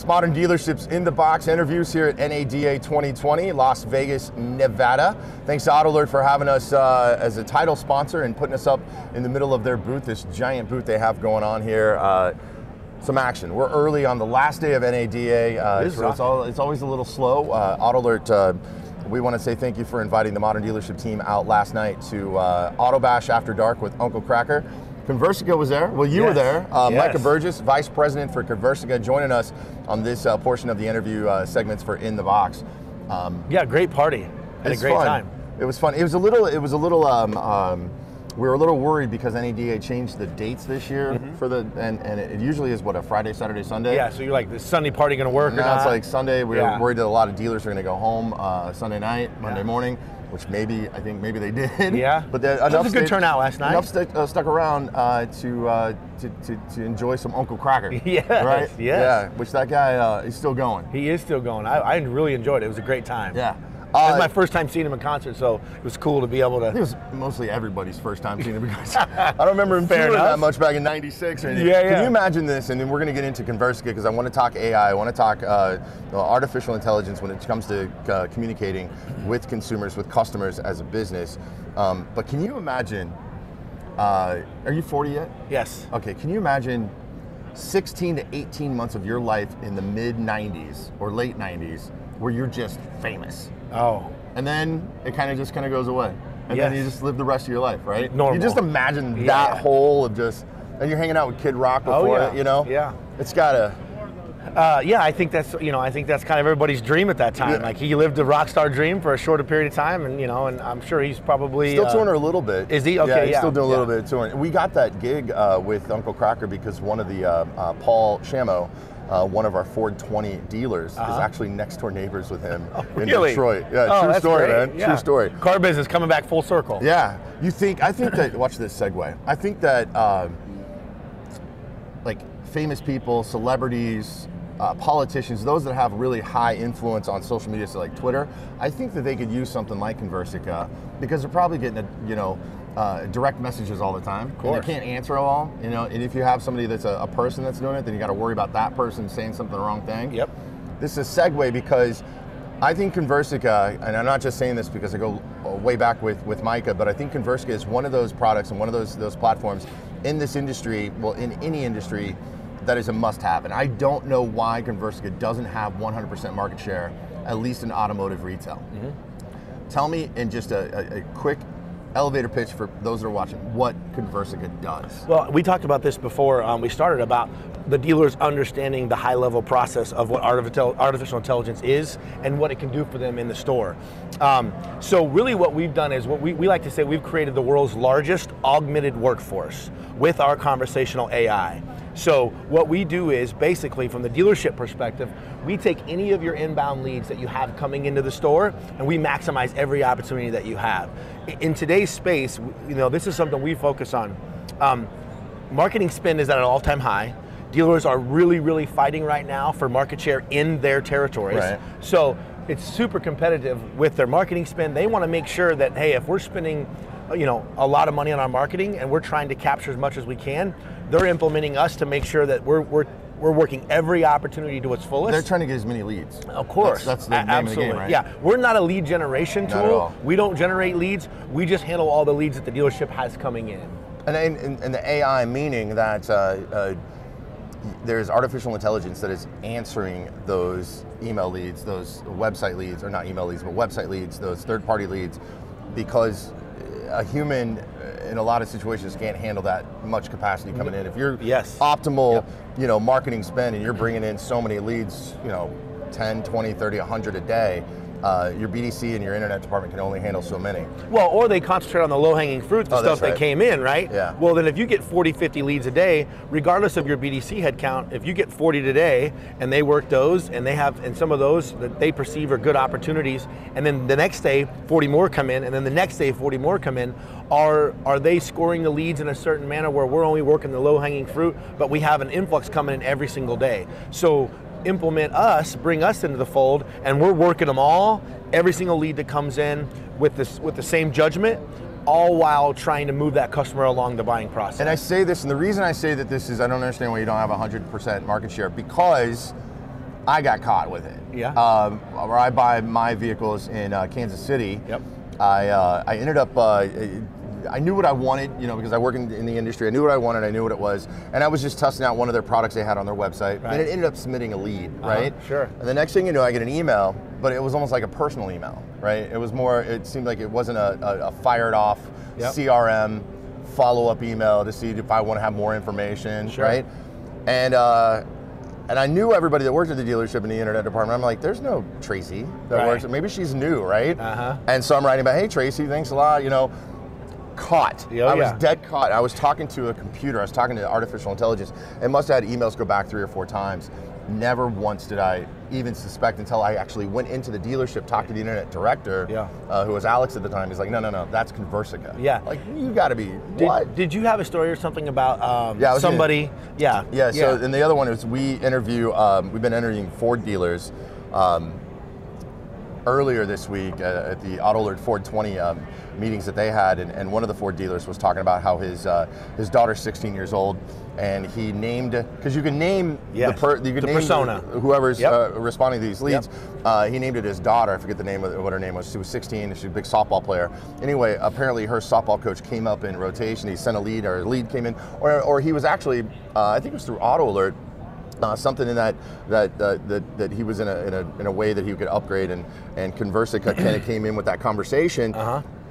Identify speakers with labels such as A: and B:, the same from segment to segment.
A: It's Modern Dealerships in the Box interviews here at NADA 2020, Las Vegas, Nevada. Thanks to AutoAlert for having us as a title sponsor and putting us up in the middle of their booth, this giant booth they have going on here. Some action. We're early on the last day of NADA, so it's always a little slow. AutoAlert, we want to say thank you for inviting the Modern Dealership team out last night to Auto Bash After Dark with Uncle Cracker. Conversica was there. Well, you were there. Micah Burgess, Vice President for Conversica, joining us on this portion of the interview segments for In the Box.
B: Yeah, great party. Had a great time.
A: It was fun. It was a little. We were a little worried because NADA changed the dates this year for the and it usually is what, a Friday, Saturday, Sunday.
B: Yeah. So you're like, the Sunday party going to work or not?
A: Now it's like Sunday. We were worried that a lot of dealers are going to go home Sunday night, Monday morning. Which I think maybe they did.
B: Yeah,
A: but
B: it was a good turnout last night.
A: Enough stuck around to enjoy some Uncle Cracker.
B: Yeah,
A: right.
B: Yes.
A: Yeah, which that guy is still going.
B: He is still going. I really enjoyed it. It was a great time.
A: Yeah.
B: It was my first time seeing him in concert, so it was cool to be able to.
A: It was mostly everybody's first time seeing him because I don't remember him touring that much back in '96 or anything.
B: Yeah.
A: Can you imagine this? And then we're going to get into Conversica because I want to talk AI. I want to talk artificial intelligence when it comes to communicating with consumers, with customers as a business. But can you imagine? Are you 40 yet?
B: Yes.
A: Okay. Can you imagine 16 to 18 months of your life in the mid '90s or late '90s where you're just famous?
B: Oh.
A: And then it kind of goes away. And then you just live the rest of your life, right?
B: Normal.
A: You just imagine that whole of just, and you're hanging out with Kid Rock before it, you know?
B: Yeah.
A: It's gotta.
B: Yeah, I think that's kind of everybody's dream at that time.
A: Yeah.
B: Like, he lived a rock star dream for a shorter period of time, and and I'm sure he's probably
A: still touring a little bit.
B: Is he? Okay,
A: yeah. He's still doing a little bit of touring. We got that gig with Uncle Cracker because one of the Paul Shamo, one of our Ford 20 dealers, is actually next door neighbors with him in Detroit. Yeah, true story, man. Yeah. True story.
B: Car business coming back full circle.
A: Yeah. I think that, watch this segue. I think that like famous people, celebrities, politicians, those that have really high influence on social media, so like Twitter, I think that they could use something like Conversica because they're probably getting direct messages all the time. Of course. And they can't answer all, and if you have somebody that's a person that's doing it, then you got to worry about that person saying something the wrong thing.
B: Yep.
A: This is a segue because I think Conversica, and I'm not just saying this because I go way back with Micah, but I think Conversica is one of those products and one of those platforms in this industry, well, in any industry, that is a must-have. And I don't know why Conversica doesn't have 100% market share, at least in automotive retail. Tell me in just a quick elevator pitch for those that are watching what Conversica does.
B: Well, we talked about this before we started, about the dealers understanding the high-level process of what artificial intelligence is and what it can do for them in the store. So really what we've done is, what we like to say, we've created the world's largest augmented workforce with our conversational AI. So what we do is, basically, from the dealership perspective, we take any of your inbound leads that you have coming into the store, and we maximize every opportunity that you have. In today's space, this is something we focus on. Marketing spend is at an all-time high. Dealers are really, really fighting right now for market share in their territories.
A: Right.
B: So it's super competitive with their marketing spend. They want to make sure that, hey, if we're spending a lot of money on our marketing and we're trying to capture as much as we can, they're implementing us to make sure that we're working every opportunity to its fullest.
A: They're trying to get as many leads.
B: Of course.
A: That's the name of the game, right?
B: Yeah, we're not a lead generation tool.
A: Not at all.
B: We don't generate leads. We just handle all the leads that the dealership has coming in.
A: And the AI, meaning that there's artificial intelligence that is answering those email leads, those website leads, or not email leads, but website leads, those third-party leads, because a human in a lot of situations can't handle that much capacity coming in. If you're optimal, marketing spend, and you're bringing in so many leads, 10, 20, 30, 100 a day, your BDC and your internet department can only handle so many.
B: Well, or they concentrate on the low-hanging fruit, the stuff that came in, right?
A: Yeah.
B: Well, then if you get 40, 50 leads a day, regardless of your BDC headcount, if you get 40 today and they work those, and they have, and some of those that they perceive are good opportunities, and then the next day 40 more come in, and then the next day 40 more come in, are they scoring the leads in a certain manner where we're only working the low-hanging fruit, but we have an influx coming in every single day? So implement us, bring us into the fold, and we're working them all, every single lead that comes in with the same judgment, all while trying to move that customer along the buying process.
A: And I say this, and the reason I say that this is, I don't understand why you don't have 100% market share, because I got caught with it.
B: Yeah.
A: Where I buy my vehicles in Kansas City.
B: Yep.
A: I ended up, I knew what I wanted, you know, because I work in the industry. I knew what I wanted, I knew what it was, and I was just testing out one of their products they had on their website, and it ended up submitting a lead, right?
B: Sure.
A: And the next thing you know, I get an email, but it was almost like a personal email, right? It was more, it seemed like it wasn't a fired off CRM follow-up email to see if I want to have more information, right? And I knew everybody that worked at the dealership in the internet department. I'm like, there's no Tracy that works. Maybe she's new, right? And so I'm writing about, hey, Tracy, thanks a lot, you know. Caught. I was dead caught. I was talking to a computer. I was talking to artificial intelligence. It must have had emails go back 3 or 4 times. Never once did I even suspect until I actually went into the dealership, talked to the internet director, who was Alex at the time. He's like, no, that's Conversica. Like, you got to be, what?
B: Did you have a story or something about somebody? So,
A: and the other one is we've been interviewing Ford dealers earlier this week at the Auto Alert Ford 20 meetings that they had, and one of the Ford dealers was talking about how his daughter's 16 years old, and he named, because you can name the persona, whoever's responding to these leads. He named it his daughter. I forget the name of what her name was. She was 16. She's a big softball player. Anyway, apparently her softball coach came up in rotation. He sent a lead, or a lead came in, or he was actually, I think it was through Auto Alert. Something in that he was in a way that he could upgrade, and Conversica kind of came in with that conversation,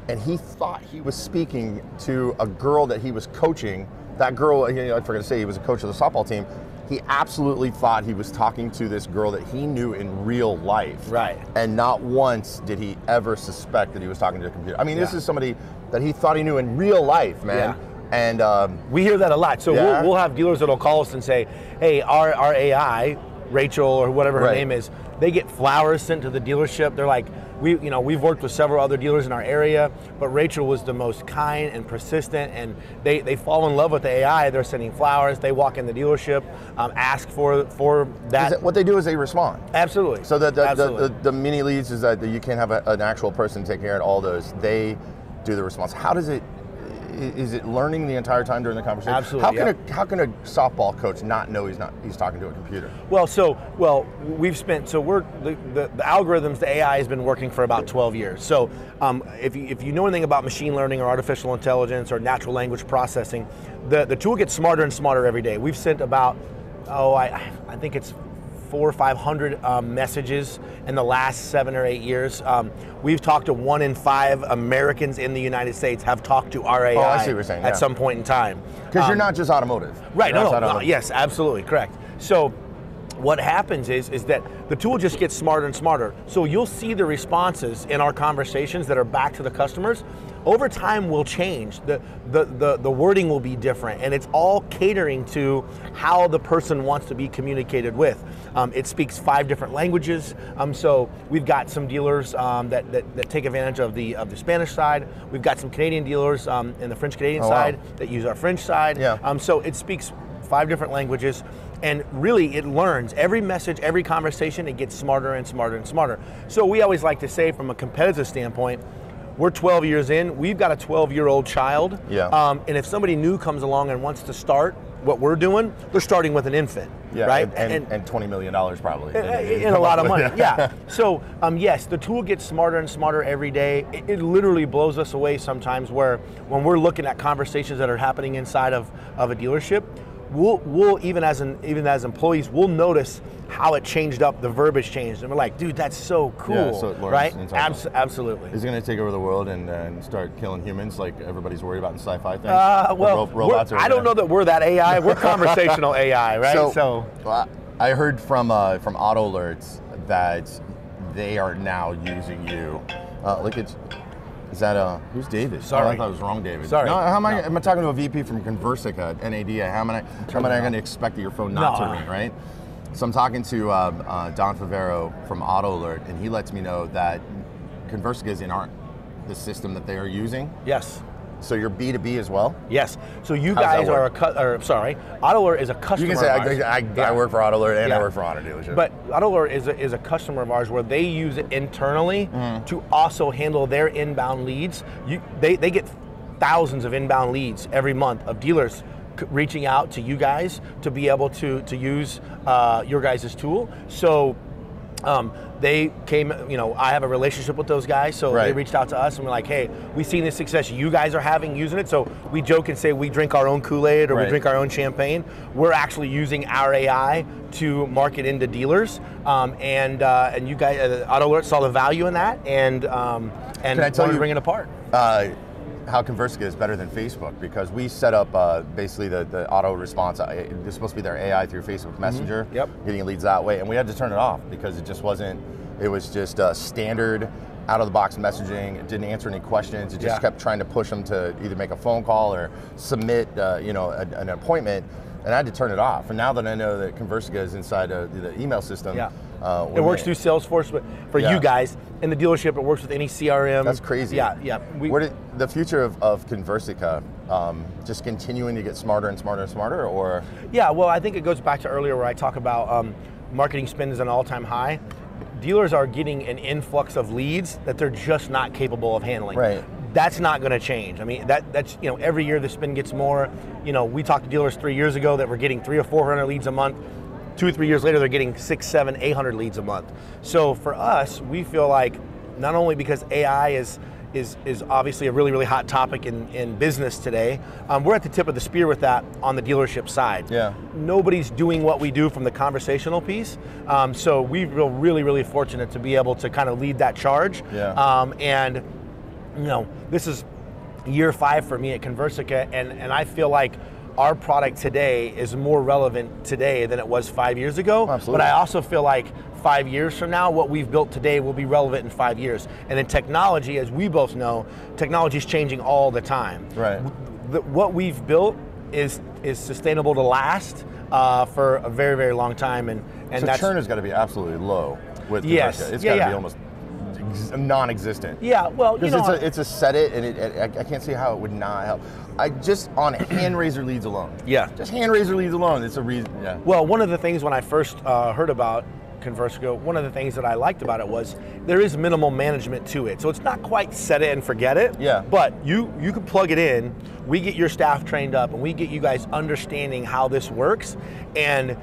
A: and he thought he was speaking to a girl that he was coaching. That girl, I forgot to say, he was a coach of the softball team. He absolutely thought he was talking to this girl that he knew in real life. And not once did he ever suspect that he was talking to a computer. I mean, this is somebody that he thought he knew in real life, man. And
B: we hear that a lot. So we'll have dealers that'll call us and say, hey, our AI, Rachel or whatever her name is, they get flowers sent to the dealership. They're like, we've worked with several other dealers in our area, but Rachel was the most kind and persistent, and they fall in love with the AI. They're sending flowers. They walk in the dealership, ask for that.
A: What they do is they respond.
B: Absolutely.
A: So the mini leads is that you can't have an actual person take care of all those. They do the response. How does it? Is it learning the entire time during the conversation?
B: Absolutely.
A: How can a softball coach not know he's talking to a computer?
B: We've spent the algorithms, the AI has been working for about 12 years. So if you know anything about machine learning or artificial intelligence or natural language processing, the tool gets smarter and smarter every day. We've sent about I think it's 400 or 500 messages in the last 7 or 8 years. We've talked to 1 in 5 Americans in the United States have talked to our AI
A: I see what you're saying,
B: at some point in time.
A: Because you're not just automotive.
B: Right, yes, absolutely, correct. So what happens is that the tool just gets smarter and smarter. So you'll see the responses in our conversations that are back to the customers. Over time will change. The wording will be different, and it's all catering to how the person wants to be communicated with. It speaks 5 different languages. So we've got some dealers that take advantage of the Spanish side. We've got some Canadian dealers in the French Canadian side that use our French side. So it speaks 5 different languages. And really, it learns. Every message, every conversation, it gets smarter and smarter and smarter. So we always like to say, from a competitive standpoint, we're 12 years in, we've got a 12-year-old child. And if somebody new comes along and wants to start what we're doing, they're starting with an infant, right?
A: And $20 million probably.
B: And a lot of money, So yes, the tool gets smarter and smarter every day. It literally blows us away sometimes when we're looking at conversations that are happening inside of a dealership. We'll even as employees, we'll notice how it changed up, the verbiage changed, and we're like, dude, that's so cool,
A: so it learns,
B: right? Absolutely.
A: Is it going to take over the world and start killing humans like everybody's worried about in sci-fi things? Robots
B: I don't know that we're that AI. We're conversational AI, right?
A: So I heard from Auto Alerts that they are now using you. Is that who's David?
B: Sorry,
A: I thought it was wrong, David.
B: Sorry.
A: No, am I talking to a VP from Conversica, NADA? How am I going to expect your phone not to ring, right? So I'm talking to Don Favero from Auto Alert, and he lets me know that Conversica is in the system that they are using.
B: Yes.
A: So you're B2B as well?
B: Yes. So you guys are Auto Alert is a customer.
A: You can say I work for Auto Alert and I work for Auto Dealership.
B: But Auto Alert is a customer of ours where they use it internally to also handle their inbound leads. They get thousands of inbound leads every month of dealers reaching out to you guys to be able to use your guys' tool. So they came, you know, I have a relationship with those guys, so they reached out to us and we're like, hey, we've seen the success you guys are having using it. So we joke and say we drink our own Kool-Aid or we drink our own champagne. We're actually using our AI to market into dealers, and you guys, AutoAlert saw the value in that, and wanted to bring it apart.
A: How Conversica is better than Facebook, because we set up basically the auto response. It's supposed to be their AI through Facebook Messenger, getting leads that way, and we had to turn it off because it just wasn't. It was just standard out-of-the-box messaging. It didn't answer any questions. It just kept trying to push them to either make a phone call or submit, you know, an appointment. And I had to turn it off. And now that I know that Conversica is inside the email system,
B: it works through Salesforce, but for you guys in the dealership, it works with any CRM.
A: That's crazy.
B: Yeah.
A: The future of Conversica, just continuing to get smarter and smarter and smarter, or?
B: Yeah, well, I think it goes back to earlier where I talk about marketing spend is an all-time high. Dealers are getting an influx of leads that they're just not capable of handling.
A: Right.
B: That's not going to change. I mean, that's, you know, every year the spend gets more. You know, we talked to dealers 3 years ago that were getting 300 or 400 leads a month. 2 or 3 years later, they're getting 600, 700, 800 leads a month. So for us, we feel like not only because AI is obviously a really, really hot topic in business today, we're at the tip of the spear with that on the dealership side.
A: Yeah.
B: Nobody's doing what we do from the conversational piece, so we feel really, really fortunate to be able to kind of lead that charge.
A: Yeah.
B: And you know, this is year 5 for me at Conversica, and I feel like our product today is more relevant today than it was 5 years ago.
A: Absolutely.
B: But I also feel like 5 years from now, what we've built today will be relevant in 5 years. And in technology, as we both know, technology is changing all the time.
A: Right.
B: What we've built is sustainable to last for a very, very long time. And
A: so
B: that's,
A: churn has got to be absolutely low with Conversica.
B: Yes.
A: It's got to be almost non-existent.
B: Yeah, well, you know,
A: it's a set it, and I can't see how it would not help. I just on hand raiser leads alone.
B: Yeah,
A: just hand raiser leads alone. It's a reason. Yeah.
B: Well, one of the things when I first heard about Conversica, one of the things that I liked about it was there is minimal management to it. So it's not quite set it and forget it.
A: Yeah.
B: But you can plug it in. We get your staff trained up, and we get you guys understanding how this works, and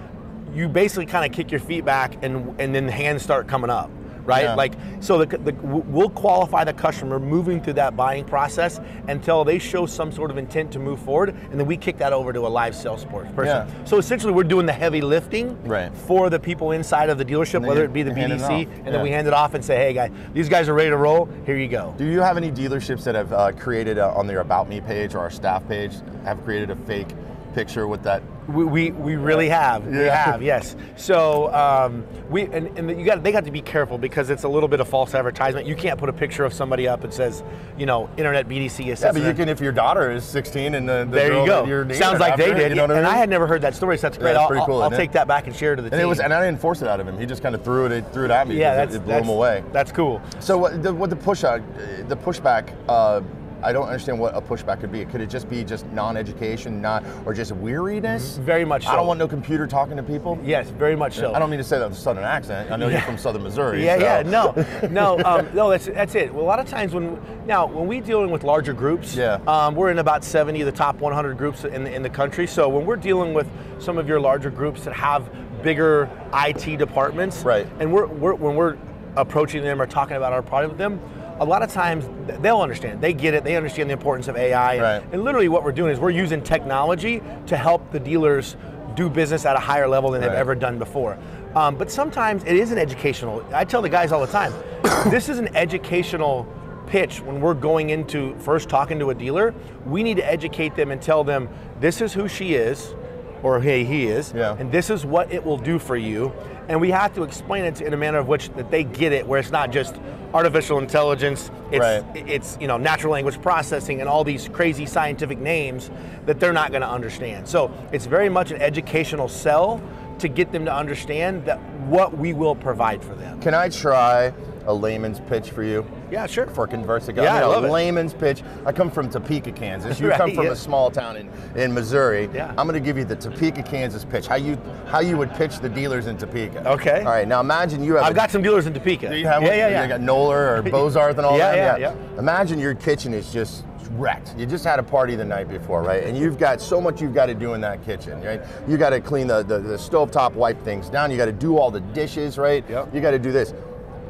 B: you basically kind of kick your feet back, and then hands start coming up. Right, like so. We'll qualify the customer moving through that buying process until they show some sort of intent to move forward, and then we kick that over to a live Salesforce person.
A: Yeah.
B: So essentially, we're doing the heavy lifting for the people inside of the dealership, whether it be the BDC, and then we hand it off and say, "Hey, guys, these guys are ready to roll. Here you go."
A: Do you have any dealerships that have created on their About Me page or our staff page have created a fake picture with that?
B: We really have. We have, yes. So they got to be careful because it's a little bit of false advertisement. You can't put a picture of somebody up that says, you know, Internet BDC assistant.
A: Yeah, but you can if your daughter is 16 and the
B: there
A: girl
B: you go.
A: That you're
B: sounds like they did.
A: You know what I mean?
B: And I had never heard that story, so that's great.
A: Yeah, pretty cool,
B: I'll take that back and share it to the team.
A: And I didn't force it out of him. He just kind of threw it at me.
B: Yeah,
A: it blew him away.
B: That's cool.
A: So what the pushback? I don't understand what a pushback could be. Could it just be non-education, or just weariness?
B: Very much so.
A: I don't want no computer talking to people.
B: Yes, very much so.
A: I don't mean to say that with a southern accent. I know you're from southern Missouri.
B: No, that's it. Well, a lot of times when we're dealing with larger groups, we're in about 70 of the top 100 groups in the country. So when we're dealing with some of your larger groups that have bigger IT departments, and when we're approaching them or talking about our product with them, a lot of times they'll understand. They get it. They understand the importance of AI. And literally what we're doing is we're using technology to help the dealers do business at a higher level than they've ever done before. But sometimes it is an educational. I tell the guys all the time, this is an educational pitch when we're going into first talking to a dealer. We need to educate them and tell them this is who she is, or hey, he is, and this is what it will do for you. And we have to explain it in a manner of which that they get it, where it's not just artificial intelligence, it's you know, natural language processing and all these crazy scientific names that they're not going to understand. So it's very much an educational sell to get them to understand that what we will provide for them.
A: Can I try a layman's pitch for you?
B: Yeah, sure.
A: For Conversica.
B: Yeah, I love it.
A: Layman's pitch. I come from Topeka, Kansas. You come from a small town in Missouri.
B: Yeah.
A: I'm going to give you the Topeka, Kansas pitch. How you would pitch the dealers in Topeka.
B: Okay.
A: All right. Now imagine you have.
B: I've got some dealers in Topeka.
A: Do you have one?
B: Yeah.
A: You got Noller or Bozarth and all that.
B: Yeah.
A: Imagine your kitchen is just wrecked. You just had a party the night before, right? And you've got so much you've got to do in that kitchen, right? You got to clean the stovetop, wipe things down. You got to do all the dishes, right?
B: Yep.
A: You got to do this.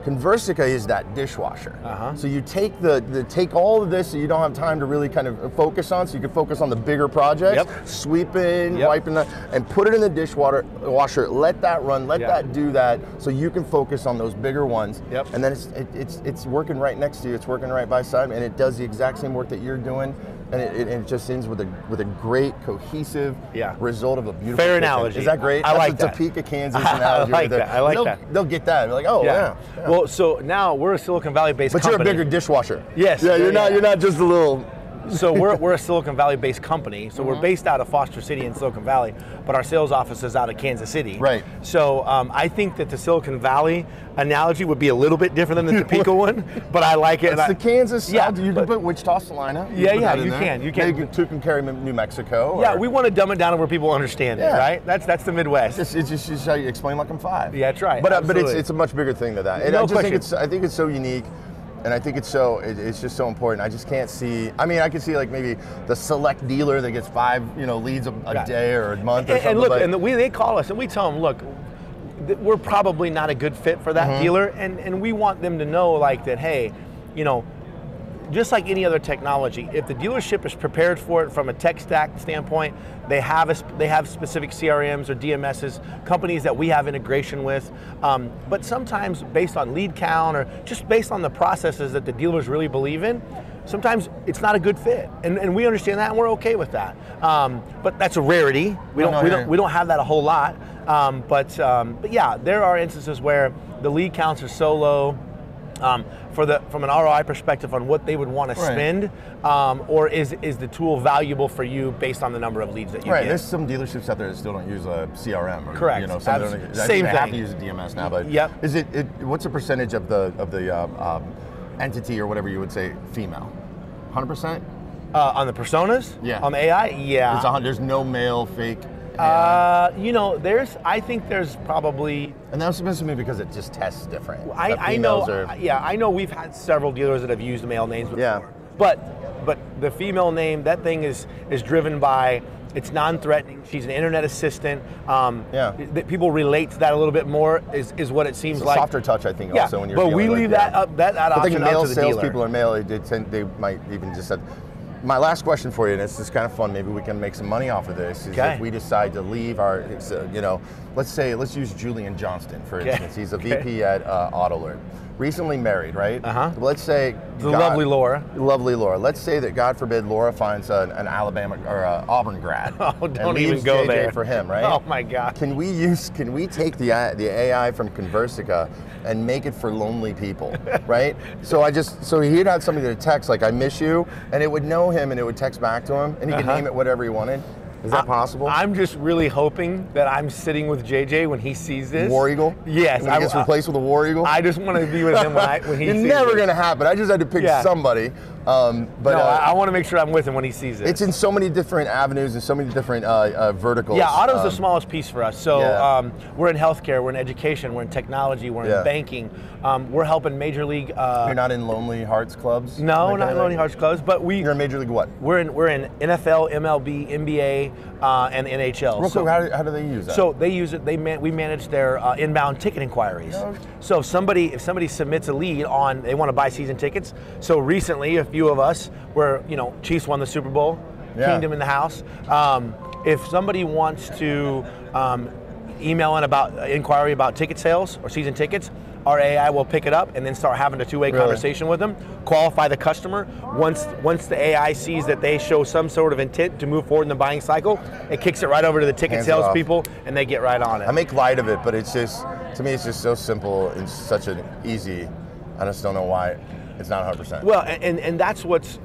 A: Conversica is that dishwasher. So you take take all of this so you don't have time to really kind of focus on, so you can focus on the bigger projects, sweeping, wiping that, and put it in the dishwasher, let that run, let that do that, so you can focus on those bigger ones. And then it's working right next to you, it's working right by side, and it does the exact same work that you're doing, and it just ends with a great, cohesive result of a beautiful
B: Fair
A: kitchen.
B: analogy.
A: Is that great?
B: I like
A: That's
B: that.
A: a Topeka, Kansas analogy.
B: I like that.
A: They'll get that. They're like, oh, yeah.
B: Well, so now we're a Silicon Valley-based company.
A: But you're a bigger dishwasher.
B: Yes.
A: Yeah, you're not just a little.
B: So we're a Silicon Valley-based company. So we're based out of Foster City in Silicon Valley, but our sales office is out of Kansas City.
A: Right.
B: So I think that the Silicon Valley analogy would be a little bit different than the Topeka one, but I like it.
A: It's the Kansas side. You can
B: but,
A: put Wichita, Salina.
B: You can.
A: You can carry New Mexico.
B: Yeah, we want to dumb it down to where people understand it, right? That's the Midwest.
A: It's just how you explain like I'm 5.
B: Yeah, that's right.
A: But it's a much bigger thing than that. And
B: No
A: I just
B: question.
A: I think it's so unique. And I think it's just so important. I just can't see. I mean, I can see like maybe the select dealer that gets 5, leads a day or a month or something.
B: And look, they call us and we tell them, look, we're probably not a good fit for that dealer, and we want them to know like that. Hey, just like any other technology, if the dealership is prepared for it from a tech stack standpoint, they have specific CRMs or DMSs, companies that we have integration with. But sometimes based on lead count or just based on the processes that the dealers really believe in, sometimes it's not a good fit, and we understand that, and we're okay with that. But that's a rarity. We don't have that a whole lot. But yeah, there are instances where the lead counts are so low. From an ROI perspective on what they would want to spend, or is the tool valuable for you based on the number of leads that you get?
A: There's some dealerships out there that still don't use a CRM. Or,
B: Correct.
A: Some
B: Same thing.
A: have to use a DMS now, but is what's the percentage of the entity or whatever you would say female? 100%?
B: On the personas?
A: Yeah.
B: On the AI? Yeah.
A: There's no male fake.
B: I think there's probably.
A: And that's supposed to be because it just tests different.
B: I know we've had several dealers that have used male names before.
A: Yeah.
B: But the female name, that thing is driven by, it's non-threatening. She's an internet assistant. People relate to that a little bit more, is what it seems
A: it's
B: like.
A: A softer touch, I think, also when you're.
B: But we leave that option up to the dealer.
A: Male salespeople are male. They might even just have. My last question for you, and this is kind of fun, maybe we can make some money off of this, is if we decide to leave our, let's use Julian Johnston, for instance. He's a VP at AutoAlert. Recently married, right? Let's say
B: lovely Laura.
A: Lovely Laura. Let's say that, God forbid, Laura finds an Alabama or Auburn grad.
B: Don't even go there
A: for him, right?
B: Oh my God.
A: Can we take the AI from Conversica and make it for lonely people, right? So he'd have somebody to text like, "I miss you," and it would know him and it would text back to him, and he could name it whatever he wanted. Is that possible?
B: I'm just really hoping that I'm sitting with JJ when he sees this.
A: War Eagle?
B: Yes.
A: When he gets replaced with a War Eagle?
B: I just want to be with him when he sees it.
A: It's never going to happen. I just had to pick somebody.
B: I want to make sure I'm with him when he sees it.
A: It's in so many different avenues and so many different verticals.
B: Yeah, auto's the smallest piece for us. So we're in healthcare, we're in education, we're in technology, we're in banking. We're helping Major League.
A: You're not in Lonely Hearts clubs?
B: No, not in Lonely Hearts clubs, but
A: You're in Major League what?
B: We're in NFL, MLB, NBA, and NHL.
A: Real quick, how do they use that?
B: So they use it. We manage their inbound ticket inquiries. So if somebody submits a lead on they want to buy season tickets. So recently, a few of us were, Chiefs won the Super Bowl, Kingdom in the house. If somebody wants to email in about inquiry about ticket sales or season tickets, our AI will pick it up and then start having a two-way conversation with them, qualify the customer. Once the AI sees that they show some sort of intent to move forward in the buying cycle, it kicks it right over to the ticket salespeople, and they get right on it.
A: I make light of it, but it's just, to me, it's just so simple and such an easy, I just don't know why it's not 100%.
B: Well, and that's what's,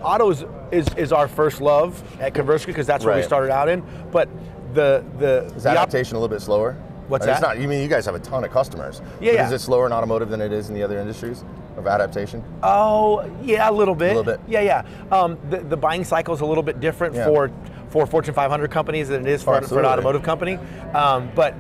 B: autos is our first love at Conversica, because that's what we started out in, but
A: is adaptation a little bit slower?
B: What's that?
A: It's not. You mean you guys have a ton of customers?
B: Yeah.
A: Is it slower in automotive than it is in the other industries of adaptation?
B: Oh, yeah, a little bit.
A: A little bit.
B: Yeah. The buying cycle is a little bit different for Fortune 500 companies than it is for an automotive company. But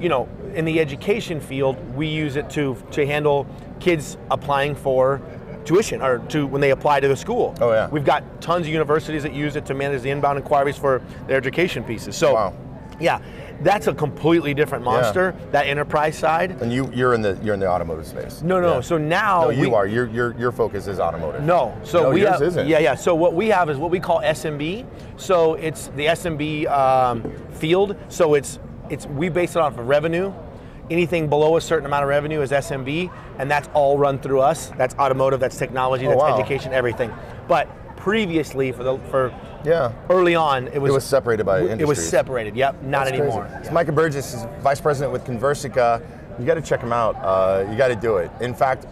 B: in the education field, we use it to handle kids applying for tuition or to when they apply to the school.
A: Oh, yeah.
B: We've got tons of universities that use it to manage the inbound inquiries for their education pieces. So,
A: wow.
B: Yeah, that's a completely different monster. That enterprise side.
A: And you're in the automotive space.
B: No.
A: Yeah.
B: So now
A: no, you are. Your focus is automotive.
B: No. So
A: no,
B: we
A: yours
B: have.
A: Isn't.
B: Yeah. So what we have is what we call SMB. So it's the SMB field. So it's we base it off of revenue. Anything below a certain amount of revenue is SMB, and that's all run through us. That's automotive. That's technology. That's education. Everything. But previously, early on, it was
A: separated by industries.
B: It was separated. Yep. Not
A: That's
B: anymore.
A: Crazy. So Micah Burgess is vice president with Conversica. You got to check him out. You got to do it. In fact,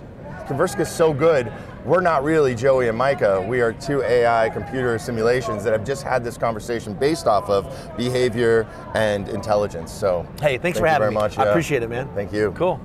A: Conversica is so good. We're not really Joey and Micah. We are two AI computer simulations that have just had this conversation based off of behavior and intelligence. So,
B: hey, thanks for having me.
A: Thank you very much.
B: I appreciate it, man.
A: Thank you.
B: Cool.